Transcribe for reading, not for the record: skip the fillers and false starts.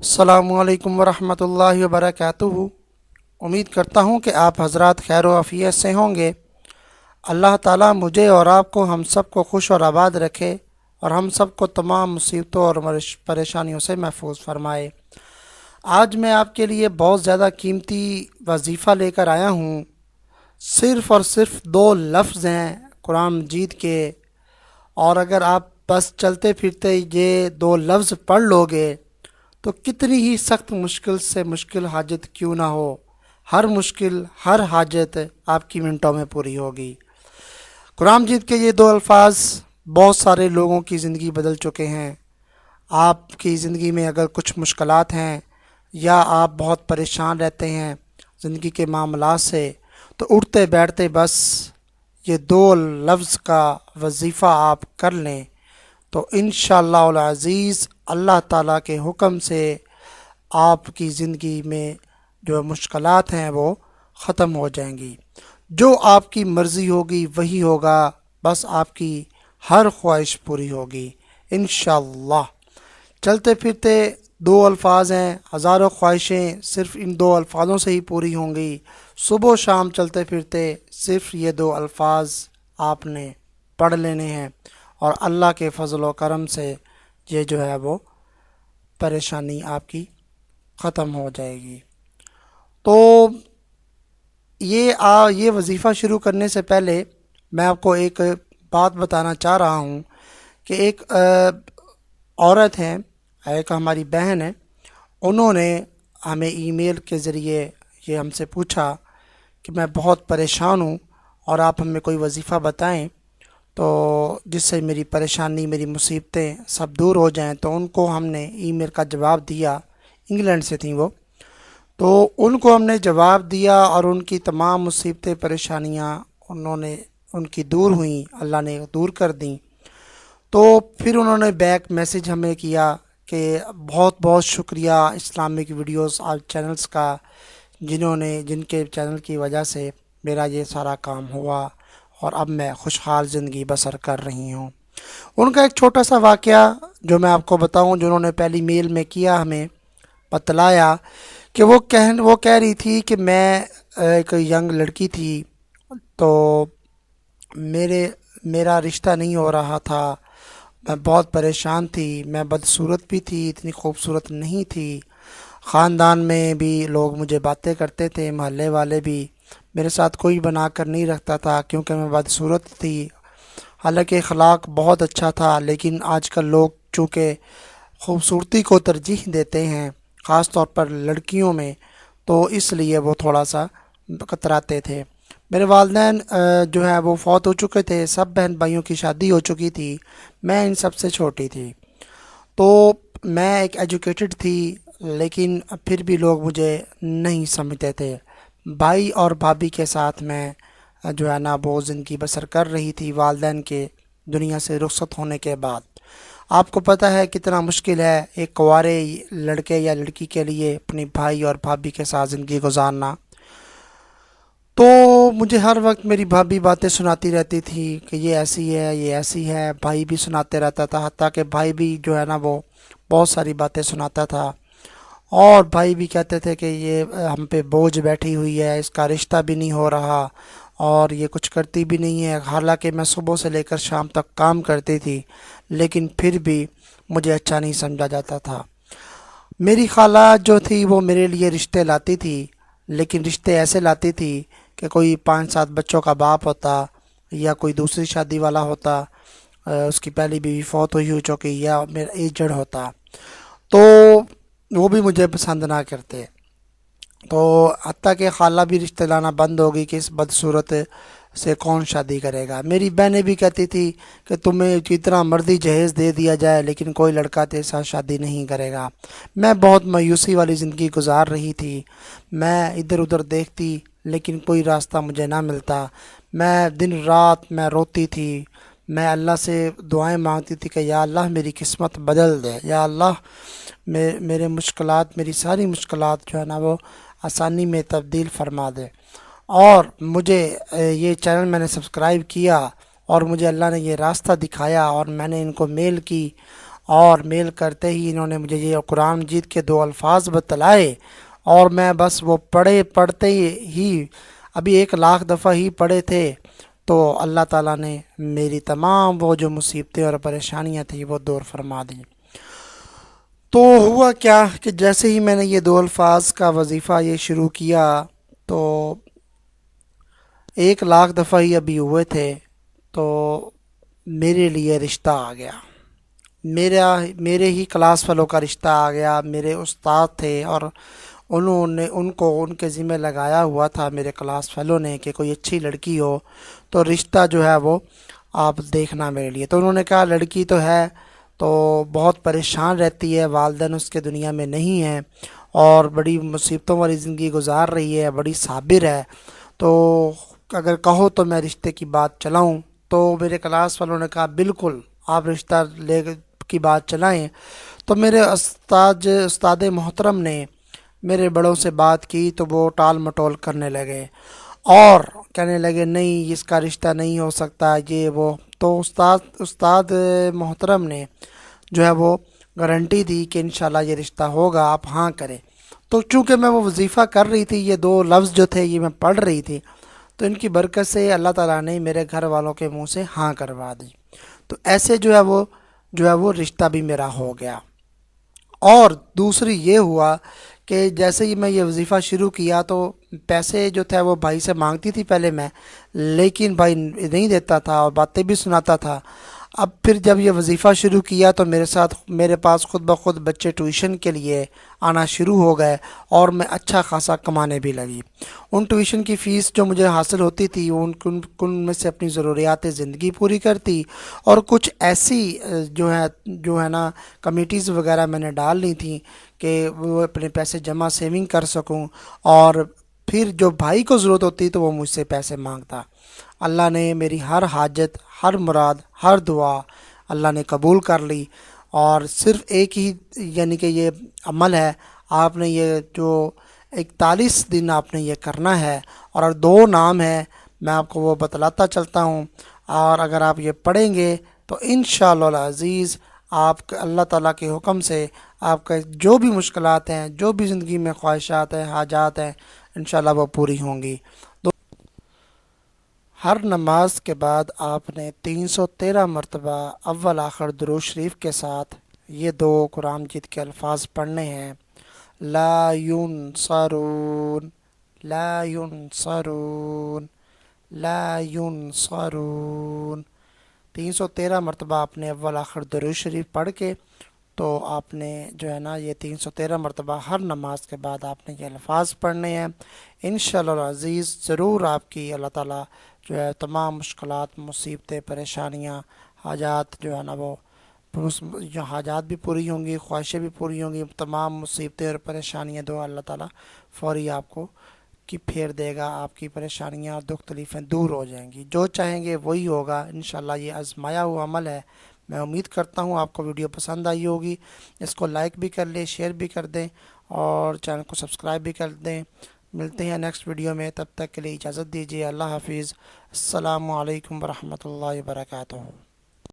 अस्सलामुअलैकुम वरहमतुल्लाहि वबरकातुहू। उम्मीद करता हूँ कि आप हजरात खैर व आफियत से होंगे। अल्लाह ताला मुझे और आपको हम सब को खुश और आबाद रखे और हम सब को तमाम मुसीबतों और परेशानियों से महफूज फरमाए। आज मैं आपके लिए बहुत ज़्यादा कीमती वजीफ़ा लेकर आया हूँ। सिर्फ़ और सिर्फ दो लफ्ज़ हैं कुरान मजीद के, और अगर आप बस चलते फिरते ये दो लफ्ज़ पढ़ लोगे तो कितनी ही सख्त मुश्किल से मुश्किल हाजत क्यों ना हो, हर मुश्किल हर हाजत आपकी मिनटों में पूरी होगी। कुरान मजीद के ये दो अल्फाज बहुत सारे लोगों की ज़िंदगी बदल चुके हैं। आपकी ज़िंदगी में अगर कुछ मुश्किलात हैं या आप बहुत परेशान रहते हैं ज़िंदगी के मामलात से, तो उठते बैठते बस ये दो लफ्ज़ का वजीफ़ा आप कर लें तो इंशाअल्लाह अज़ीज़ अल्लाह ताला के हुक्म से आपकी ज़िंदगी में जो मुश्किलात हैं वो ख़त्म हो जाएंगी। जो आपकी मर्ज़ी होगी वही होगा, बस आपकी हर ख्वाहिश पूरी होगी इंशाअल्लाह। चलते फिरते दो अल्फाज हैं, हज़ारों ख्वाहिशें सिर्फ़ इन दो अल्फाजों से ही पूरी होंगी। सुबह शाम चलते फिरते सिर्फ़ ये दो अल्फाज आपने पढ़ लेने हैं और अल्लाह के फ़ज़ल व करम से ये जो है वो परेशानी आपकी ख़त्म हो जाएगी। तो ये वजीफ़ा शुरू करने से पहले मैं आपको एक बात बताना चाह रहा हूँ कि एक औरत हैं, एक हमारी बहन है, उन्होंने हमें ईमेल के ज़रिए ये हमसे पूछा कि मैं बहुत परेशान हूँ और आप हमें कोई वजीफ़ा बताएं तो जिससे मेरी परेशानी मेरी मुसीबतें सब दूर हो जाएं। तो उनको हमने ईमेल का जवाब दिया। इंग्लैंड से थी वो, तो उनको हमने जवाब दिया और उनकी तमाम मुसीबतें परेशानियां उनकी दूर हुई, अल्लाह ने दूर कर दी। तो फिर उन्होंने बैक मैसेज हमें किया कि बहुत बहुत शुक्रिया इस्लामिक वीडियोस और चैनल्स का, जिनके चैनल की वजह से मेरा ये सारा काम हुआ और अब मैं खुशहाल ज़िंदगी बसर कर रही हूँ। उनका एक छोटा सा वाक़या जो मैं आपको बताऊँ, जो उन्होंने पहली मेल में किया, हमें बतलाया कि वो कह रही थी कि मैं एक यंग लड़की थी, तो मेरा रिश्ता नहीं हो रहा था, मैं बहुत परेशान थी, मैं बदसूरत भी थी, इतनी खूबसूरत नहीं थी, ख़ानदान में भी लोग मुझे बातें करते थे, मोहल्ले वाले भी, मेरे साथ कोई बना कर नहीं रखता था क्योंकि मैं बदसूरत थी। हालांकि अखलाक बहुत अच्छा था, लेकिन आजकल लोग चूँकि खूबसूरती को तरजीह देते हैं ख़ास तौर पर लड़कियों में, तो इसलिए वो थोड़ा सा कतराते थे। मेरे वालिदैन जो है वो फौत हो चुके थे, सब बहन भाइयों की शादी हो चुकी थी, मैं इन सब से छोटी थी। तो मैं एक एजुकेटेड थी, लेकिन फिर भी लोग मुझे नहीं समझते थे। भाई और भाभी के साथ मैं जो है ना वो ज़िंदगी बसर कर रही थी वालिदैन के दुनिया से रुखसत होने के बाद। आपको पता है कितना मुश्किल है एक कुंवारे लड़के या लड़की के लिए अपने भाई और भाभी के साथ ज़िंदगी गुजारना। तो मुझे हर वक्त मेरी भाभी बातें सुनाती रहती थी कि ये ऐसी है, ये ऐसी है। भाई भी सुनाते रहता था, हत्ता कि भाई भी जो है ना वो बहुत सारी बातें सुनाता था, और भाई भी कहते थे कि ये हम पे बोझ बैठी हुई है, इसका रिश्ता भी नहीं हो रहा और ये कुछ करती भी नहीं है। हालांकि मैं सुबह से लेकर शाम तक काम करती थी, लेकिन फिर भी मुझे अच्छा नहीं समझा जाता था। मेरी खाला जो थी वो मेरे लिए रिश्ते लाती थी, लेकिन रिश्ते ऐसे लाती थी कि कोई 5-7 बच्चों का बाप होता या कोई दूसरी शादी वाला होता, उसकी पहली बीवी फौत हुई हो चुकी, या मेरा एजड होता, तो वो भी मुझे पसंद ना करते। तो हत्ता कि खाला भी रिश्ते लाना बंद हो गई कि इस बदसूरत से कौन शादी करेगा। मेरी बहनें भी कहती थी कि तुम्हें जितना मर्जी जहेज़ दे दिया जाए लेकिन कोई लड़का तेरे साथ शादी नहीं करेगा। मैं बहुत मायूसी वाली ज़िंदगी गुजार रही थी। मैं इधर उधर देखती लेकिन कोई रास्ता मुझे ना मिलता। मैं दिन रात मैं रोती थी, मैं अल्लाह से दुआएं मांगती थी कि या अल्लाह मेरी किस्मत बदल दे, या अल्लाह मेरे मुश्किलात, मेरी सारी मुश्किलात जो है ना वो आसानी में तब्दील फरमा दे। और मुझे ये चैनल मैंने सब्सक्राइब किया और मुझे अल्लाह ने ये रास्ता दिखाया और मैंने इनको मेल की اور میل کرتے ہی انہوں نے مجھے یہ قرآن مجید کے دو الفاظ بتلائے، اور میں بس وہ پڑھتے ہی ابھی 1,00,000 دفعہ ہی پڑھے تھے تو اللہ تعالیٰ نے میری تمام وہ جو مصیبتیں اور پریشانیاں تھیں وہ دور فرما دیں۔ تو ہوا کیا کہ جیسے ہی میں نے یہ دو الفاظ کا وظیفہ یہ شروع کیا تو 1,00,000 دفعہ ہی ابھی ہوئے تھے تو میرے لیے رشتہ آ گیا، میرے ہی کلاس فیلو کا رشتہ آ گیا۔ میرے استاد تھے اور انہوں نے ان کے ذمہ لگایا ہوا تھا میرے کلاس فیلو نے کہ کوئی اچھی لڑکی ہو تو رشتہ جو ہے وہ آپ دیکھنا میرے لیے۔ تو انہوں نے کہا لڑکی تو ہے تو بہت پریشان رہتی ہے، والدین اس کے دنیا میں نہیں ہیں اور بڑی مصیبتوں والی زندگی گزار رہی ہے، بڑی صابر ہے، تو اگر کہو تو میں رشتے کی بات چلاؤں۔ تو میرے کلاس والوں نے کہا بالکل آپ رشتہ لے کی بات چلائیں۔ تو میرے استاد محترم نے میرے بڑوں سے بات کی تو وہ ٹال مٹول کرنے لگے اور کہنے لگے نہیں اس کا رشتہ نہیں ہو سکتا یہ وہ۔ تو استاد محترم نے جو ہے وہ گارنٹی دی کہ انشاءاللہ یہ رشتہ ہوگا، آپ ہاں کریں۔ تو چونکہ میں وہ وظیفہ کر رہی تھی، یہ دو لفظ جو تھے یہ میں پڑھ رہی تھی، تو ان کی برکت سے اللہ تعالیٰ نے میرے گھر والوں کے منہ سے ہاں کروا دی۔ تو ایسے جو ہے وہ رشتہ بھی میرا ہو گیا۔ اور دوسری یہ ہوا کہ جیسے ہی میں یہ وظیفہ شروع کیا تو پیسے جو تھے وہ بھائی سے مانگتی تھی پہلے میں، لیکن بھائی نہیں دیتا تھا اور باتیں بھی سناتا تھا۔ اب پھر جب یہ وظیفہ شروع کیا تو میرے پاس خود بخود بچے ٹیوشن کے لیے آنا شروع ہو گئے اور میں اچھا خاصا کمانے بھی لگی۔ ان ٹیوشن کی فیس جو مجھے حاصل ہوتی تھی ان میں سے اپنی ضروریات زندگی پوری کرتی، اور کچھ ایسی جو ہے نا کمیٹیز وغیرہ میں نے ڈال لی تھیں کہ وہ اپنے پیسے جمع سیونگ کر سکوں، اور پھر جو بھائی کو ضرورت ہوتی تو وہ مجھ سے پیسے مانگتا۔ اللہ نے میری ہر حاجت، ہر مراد، ہر دعا اللہ نے قبول کر لی۔ اور صرف ایک ہی یعنی کہ یہ عمل ہے، آپ نے یہ جو 41 دن آپ نے یہ کرنا ہے، اور 2 نام ہے میں آپ کو وہ بتلاتا چلتا ہوں، اور اگر آپ یہ پڑھیں گے تو انشاءاللہ العزیز آپ اللہ تعالیٰ کے حکم سے آپ کا جو بھی مشکلات ہیں، جو بھی زندگی میں خواہشات ہیں، حاجات ہیں، انشاءاللہ وہ پوری ہوں گی۔ ہر نماز کے بعد آپ نے 313 مرتبہ اول آخر درود شریف کے ساتھ یہ 2 قرآن مجید کے الفاظ پڑھنے ہیں، لا ینصرون، لا ینصرون، لا ینصرون۔ 313 مرتبہ آپ نے اول آخر درود شریف پڑھ کے تو آپ نے جو ہے نا یہ 313 مرتبہ ہر نماز کے بعد آپ نے یہ الفاظ پڑھنے ہیں۔ انشاءاللہ العزیز ضرور آپ کی اللہ تعالیٰ جو ہے تمام مشکلات، مصیبتیں، پریشانیاں، حاجات جو ہے نا وہ حاجات بھی پوری ہوں گی، خواہشیں بھی پوری ہوں گی، تمام مصیبتیں اور پریشانیاں دو اللہ تعالیٰ فوری آپ کو پھیر دے گا، آپ کی پریشانیاں اور دکھ تکلیفیں دور ہو جائیں گی، جو چاہیں گے وہی ہوگا انشاءاللہ۔ یہ آزمایا ہوا عمل ہے۔ میں امید کرتا ہوں آپ کو ویڈیو پسند آئی ہوگی، اس کو لائک بھی کر لیں، شیئر بھی کر دیں اور چینل کو سبسکرائب بھی کر دیں۔ ملتے ہیں نیکسٹ ویڈیو میں، تب تک کے لیے اجازت دیجیے، اللہ حافظ، السلام علیکم ورحمۃ اللہ وبرکاتہ۔